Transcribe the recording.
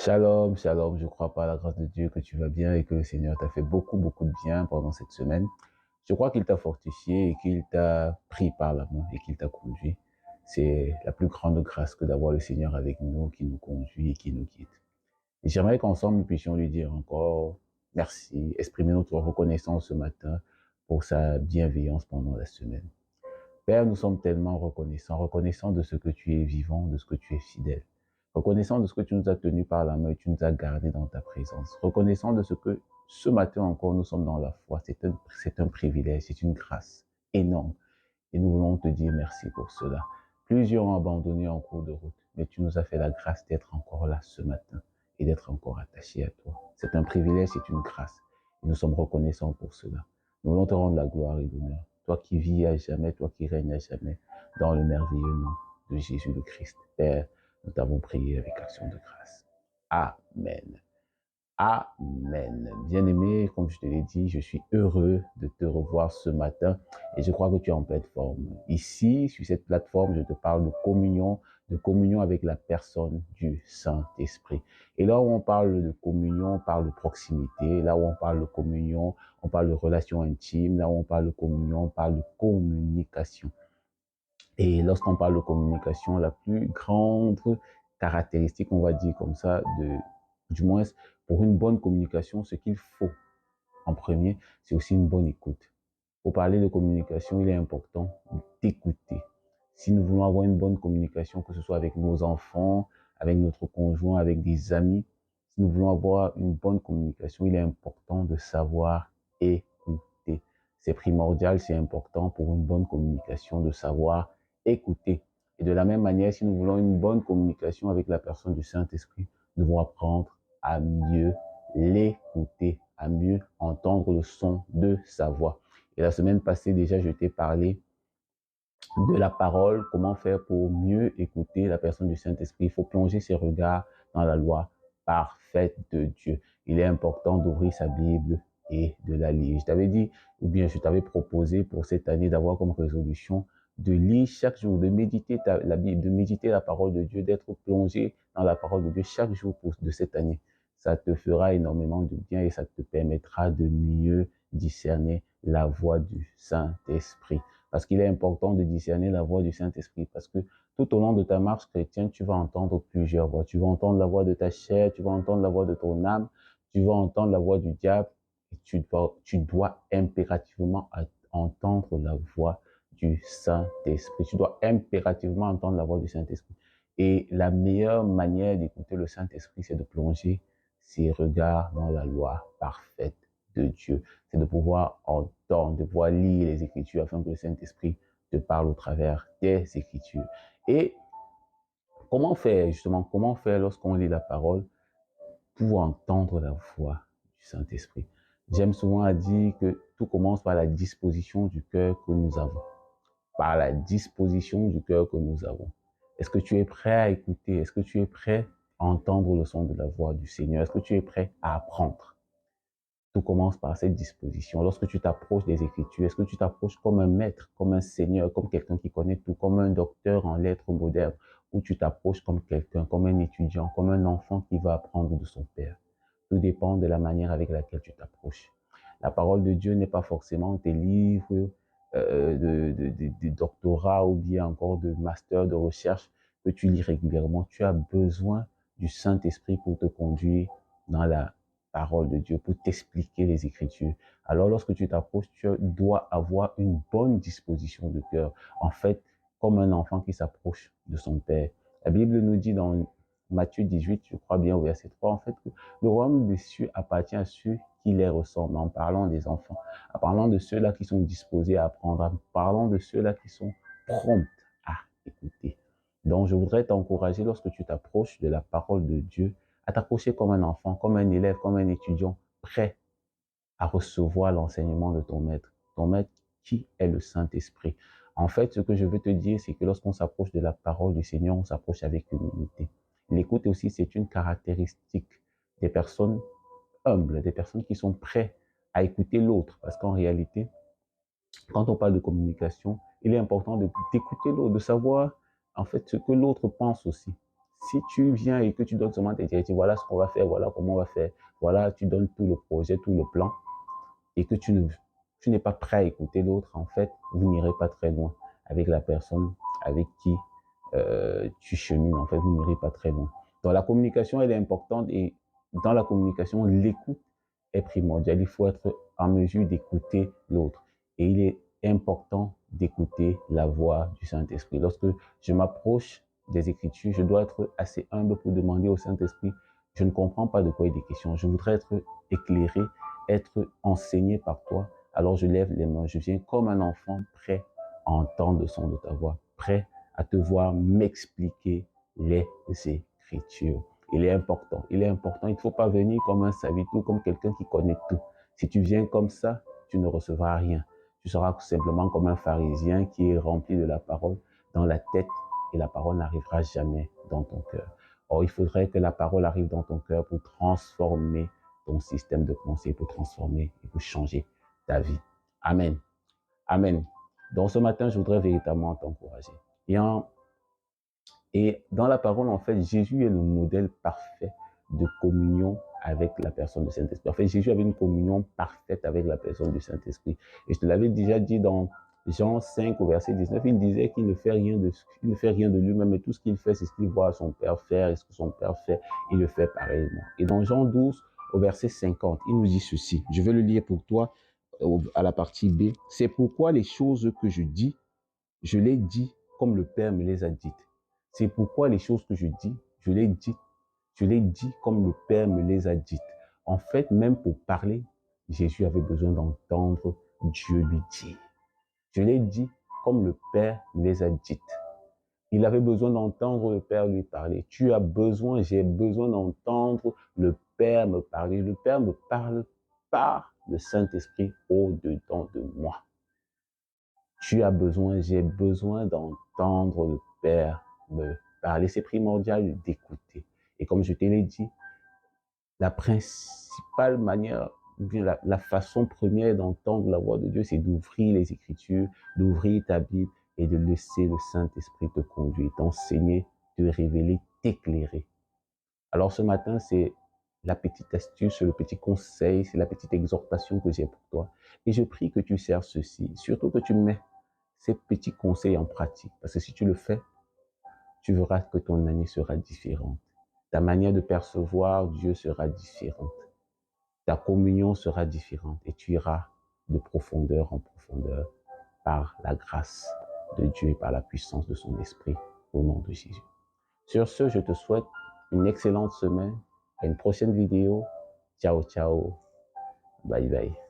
Shalom, shalom, je crois par la grâce de Dieu que tu vas bien et que le Seigneur t'a fait beaucoup, beaucoup de bien pendant cette semaine. Je crois qu'il t'a fortifié et qu'il t'a pris par la main et qu'il t'a conduit. C'est la plus grande grâce que d'avoir le Seigneur avec nous, qui nous conduit et qui nous guide. Et j'aimerais qu'ensemble nous puissions lui dire encore merci, exprimer notre reconnaissance ce matin pour sa bienveillance pendant la semaine. Père, nous sommes tellement reconnaissants de ce que tu es vivant, de ce que tu es fidèle. Reconnaissant de ce que tu nous as tenus par la main et tu nous as gardés dans ta présence. Reconnaissant de ce que ce matin encore nous sommes dans la foi. C'est un privilège, c'est une grâce énorme. Et nous voulons te dire merci pour cela. Plusieurs ont abandonné en cours de route, mais tu nous as fait la grâce d'être encore là ce matin et d'être encore attachés à toi. C'est un privilège, c'est une grâce. Et nous sommes reconnaissants pour cela. Nous voulons te rendre la gloire et l'honneur. Toi qui vis à jamais, toi qui règnes à jamais, dans le merveilleux nom de Jésus le Christ. Père, nous t'avons prié avec action de grâce. Amen. Amen. Bien-aimé, comme je te l'ai dit, je suis heureux de te revoir ce matin et je crois que tu es en pleine forme. Ici, sur cette plateforme, je te parle de communion avec la personne du Saint-Esprit. Et là où on parle de communion, on parle de proximité. Là où on parle de communion, on parle de relation intime. Là où on parle de communion, on parle de communication. Et lorsqu'on parle de communication, la plus grande caractéristique, on va dire comme ça, du moins pour une bonne communication, ce qu'il faut en premier, c'est aussi une bonne écoute. Pour parler de communication, il est important d'écouter. Si nous voulons avoir une bonne communication, que ce soit avec nos enfants, avec notre conjoint, avec des amis, si nous voulons avoir une bonne communication, il est important de savoir écouter. C'est primordial, c'est important pour une bonne communication de savoir écouter. Et de la même manière, si nous voulons une bonne communication avec la personne du Saint-Esprit, nous devons apprendre à mieux l'écouter, à mieux entendre le son de sa voix. Et la semaine passée, déjà, je t'ai parlé de la parole, comment faire pour mieux écouter la personne du Saint-Esprit. Il faut plonger ses regards dans la loi parfaite de Dieu. Il est important d'ouvrir sa Bible et de la lire. Je t'avais dit, ou bien je t'avais proposé pour cette année d'avoir comme résolution de lire chaque jour, de méditer la Bible, de méditer la parole de Dieu, d'être plongé dans la parole de Dieu chaque jour de cette année. Ça te fera énormément de bien et ça te permettra de mieux discerner la voix du Saint-Esprit. Parce qu'il est important de discerner la voix du Saint-Esprit. Parce que tout au long de ta marche chrétienne, tu vas entendre plusieurs voix. Tu vas entendre la voix de ta chair, tu vas entendre la voix de ton âme, tu vas entendre la voix du diable. Et tu dois impérativement entendre la voix du Saint-Esprit. Tu dois impérativement entendre la voix du Saint-Esprit. Et la meilleure manière d'écouter le Saint-Esprit, c'est de plonger ses regards dans la loi parfaite de Dieu. C'est de pouvoir entendre, de pouvoir lire les Écritures afin que le Saint-Esprit te parle au travers des Écritures. Et comment faire, justement, comment faire lorsqu'on lit la parole pour entendre la voix du Saint-Esprit? J'aime souvent à dire que tout commence par la disposition du cœur que nous avons. Par la disposition du cœur que nous avons. Est-ce que tu es prêt à écouter? Est-ce que tu es prêt à entendre le son de la voix du Seigneur? Est-ce que tu es prêt à apprendre? Tout commence par cette disposition. Lorsque tu t'approches des Écritures, est-ce que tu t'approches comme un maître, comme un seigneur, comme quelqu'un qui connaît tout, comme un docteur en lettres modernes, ou tu t'approches comme quelqu'un, comme un étudiant, comme un enfant qui va apprendre de son père? Tout dépend de la manière avec laquelle tu t'approches. La parole de Dieu n'est pas forcément tes livres de doctorat ou bien encore de master de recherche que tu lis régulièrement. Tu as besoin du Saint-Esprit pour te conduire dans la parole de Dieu, pour t'expliquer les Écritures. Alors lorsque tu t'approches, tu dois avoir une bonne disposition de cœur. En fait, comme un enfant qui s'approche de son père. La Bible nous dit dans Matthieu 18, je crois bien au verset 3, en fait, que le royaume des cieux appartient à ceux qui les ressemblent, en parlant des enfants, en parlant de ceux-là qui sont disposés à apprendre, en parlant de ceux-là qui sont prompts à écouter. Donc, je voudrais t'encourager lorsque tu t'approches de la parole de Dieu, à t'approcher comme un enfant, comme un élève, comme un étudiant, prêt à recevoir l'enseignement de ton maître qui est le Saint-Esprit. En fait, ce que je veux te dire, c'est que lorsqu'on s'approche de la parole du Seigneur, on s'approche avec humilité. L'écoute aussi, c'est une caractéristique des personnes humbles, des personnes qui sont prêtes à écouter l'autre. Parce qu'en réalité, quand on parle de communication, il est important d'écouter l'autre, de savoir en fait ce que l'autre pense aussi. Si tu viens et que tu donnes seulement tes directives, voilà ce qu'on va faire, voilà comment on va faire, voilà, tu donnes tout le projet, tout le plan, et que tu n'es pas prêt à écouter l'autre, en fait, vous n'irez pas très loin avec la personne avec qui tu chemines. En fait, vous n'irez pas très loin. Donc, la communication, elle est importante et dans la communication, l'écoute est primordiale. Il faut être en mesure d'écouter l'autre. Et il est important d'écouter la voix du Saint-Esprit. Lorsque je m'approche des Écritures, je dois être assez humble pour demander au Saint-Esprit, je ne comprends pas de quoi il est question. Je voudrais être éclairé, être enseigné par toi. Alors je lève les mains, je viens comme un enfant prêt à entendre le son de ta voix, prêt à te voir m'expliquer les Écritures. Il est important, il ne faut pas venir comme un savitou, comme quelqu'un qui connaît tout. Si tu viens comme ça, tu ne recevras rien. Tu seras simplement comme un pharisien qui est rempli de la parole dans la tête et la parole n'arrivera jamais dans ton cœur. Or, il faudrait que la parole arrive dans ton cœur pour transformer ton système de pensée, pour transformer et pour changer ta vie. Amen. Amen. Donc ce matin, je voudrais véritablement t'encourager. Et dans la parole, en fait, Jésus est le modèle parfait de communion avec la personne du Saint-Esprit. En fait, Jésus avait une communion parfaite avec la personne du Saint-Esprit. Et je te l'avais déjà dit dans Jean 5 au verset 19, il disait qu'il ne fait rien de lui-même, mais tout ce qu'il fait, c'est ce qu'il voit son Père faire, et ce que son Père fait, il le fait pareillement. Et dans Jean 12 au verset 50, il nous dit ceci. Je vais le lire pour toi à la partie B. C'est pourquoi les choses que je dis, je les dis comme le Père me les a dites. C'est pourquoi les choses que je dis, je les dis comme le Père me les a dites. En fait, même pour parler, Jésus avait besoin d'entendre Dieu lui dire. Je l'ai dit comme le Père me les a dites. Il avait besoin d'entendre le Père lui parler. Tu as besoin, j'ai besoin d'entendre le Père me parler. Le Père me parle par le Saint-Esprit au-dedans de moi. Tu as besoin, j'ai besoin d'entendre le Père me parler. C'est primordial d'écouter. Et comme je te l'ai dit, la principale manière, bien la façon première d'entendre la voix de Dieu, c'est d'ouvrir les Écritures, d'ouvrir ta Bible et de laisser le Saint-Esprit te conduire, t'enseigner, te révéler, t'éclairer. Alors ce matin, c'est la petite astuce, le petit conseil, c'est la petite exhortation que j'ai pour toi. Et je prie que tu sers ceci, surtout que tu mets ces petits conseils en pratique. Parce que si tu le fais, tu verras que ton année sera différente. Ta manière de percevoir Dieu sera différente. Ta communion sera différente et tu iras de profondeur en profondeur par la grâce de Dieu et par la puissance de son esprit au nom de Jésus. Sur ce, je te souhaite une excellente semaine. À une prochaine vidéo. Ciao, ciao. Bye, bye.